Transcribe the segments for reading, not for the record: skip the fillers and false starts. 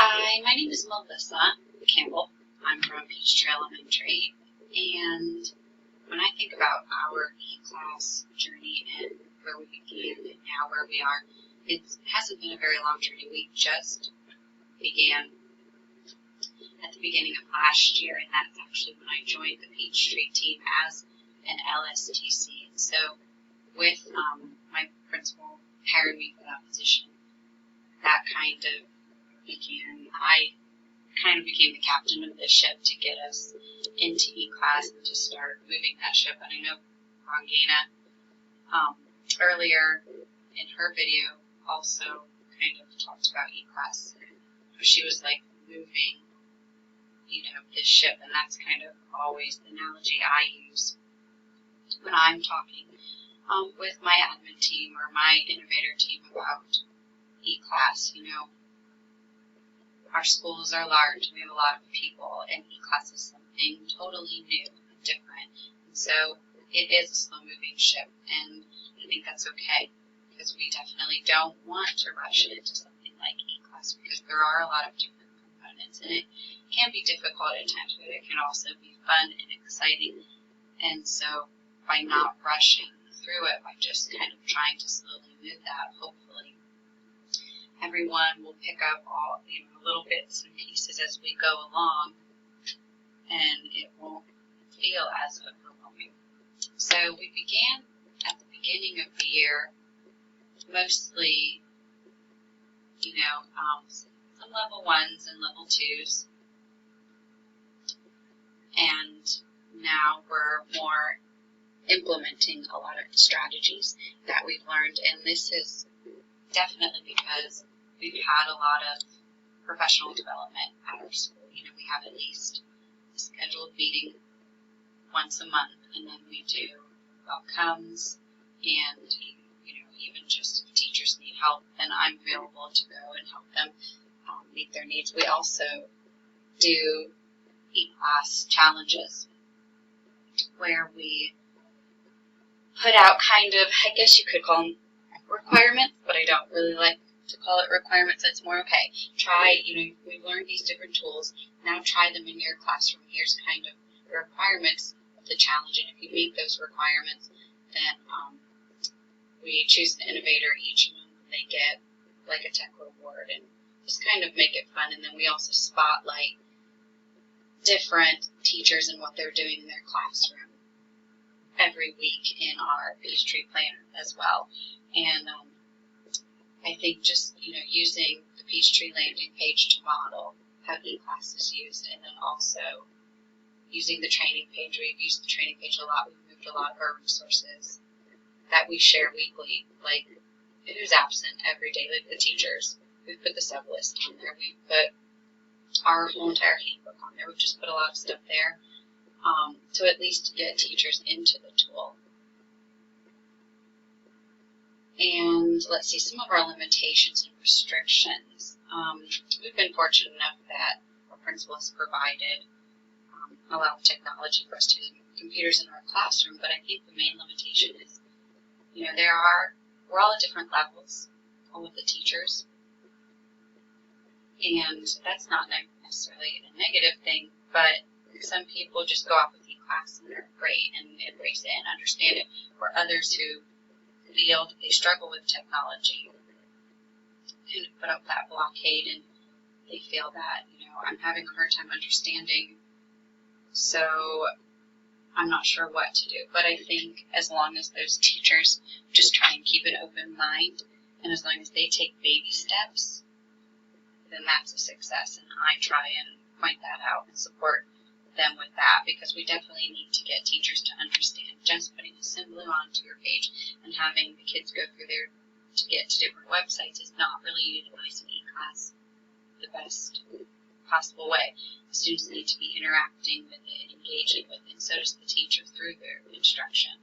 Hi, my name is Melissa Campbell. I'm from Peachtree Elementary, and when I think about our E-class journey and where we began and now where we are, it hasn't been a very long journey. We just began at the beginning of last year, and that's actually when I joined the Peachtree team as an LSTC. And so with my principal hiring me for that position, that kind of began, I kind of became the captain of the ship to get us into E-class and to start moving that ship. And I know Rangina earlier in her video also kind of talked about E-class. She was like moving, this ship, and that's kind of always the analogy I use when I'm talking with my admin team or my innovator team about E-class. Our schools are large, we have a lot of people, and E-class is something totally new and different. And so it is a slow-moving ship, and I think that's okay, because we definitely don't want to rush into something like E-class, because there are a lot of different components, and it can be difficult at times, but it can also be fun and exciting. And so by not rushing through it, by just kind of trying to slowly move that, hopefully everyone will pick up all, little bits and pieces as we go along, and it won't feel as overwhelming. So we began at the beginning of the year, mostly, some level 1s and level 2s, and now we're more implementing a lot of the strategies that we've learned, and this is definitely because we've had a lot of professional development at our school. We have at least a scheduled meeting once a month, and then we do welcomes, and even just if teachers need help, then I'm available to go and help them meet their needs. We also do E-class challenges where we put out kind of, I guess you could call them requirements, but I don't really like to call it requirements. That's more okay. Try, we've learned these different tools. Now try them in your classroom. Here's kind of the requirements of the challenge, and if you meet those requirements, then we choose an innovator each month. They get like a tech reward, and just kind of make it fun. And then we also spotlight different teachers and what they're doing in their classroom every week in our Peachtree planner as well. And I think just, using the Peachtree landing page to model how E-class is used, and then also using the training page. We've used the training page a lot. We've moved a lot of our resources that we share weekly, like who's absent every day, like the teachers. We've put the sub list on there. We've put our whole entire handbook on there. We've just put a lot of stuff there to at least get teachers into the tool. And let's see, some of our limitations and restrictions. We've been fortunate enough that our principal has provided a lot of technology for us to use computers in our classroom, but I think the main limitation is, we're all at different levels, all of the teachers, and that's not necessarily a negative thing, but some people just go off with E-class and they're great and embrace it and understand it, or others who feel that they struggle with technology and put up that blockade, and they feel that, I'm having a hard time understanding, so I'm not sure what to do. But I think as long as those teachers just try and keep an open mind, and as long as they take baby steps, then that's a success, and I try and point that out and support them with that, because we definitely need to get teachers to understand just putting a symbol onto your page and having the kids go through there to get to different websites is not really utilizing E-class the best possible way. The students need to be interacting with it and engaging with it, and so does the teacher through their instruction.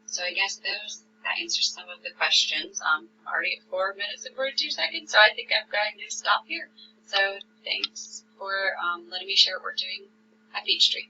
So I guess that answers some of the questions. I'm already at 4 minutes and 42 seconds, so I think I'm going to stop here. So thanks for letting me share what we're doing at Peachtree.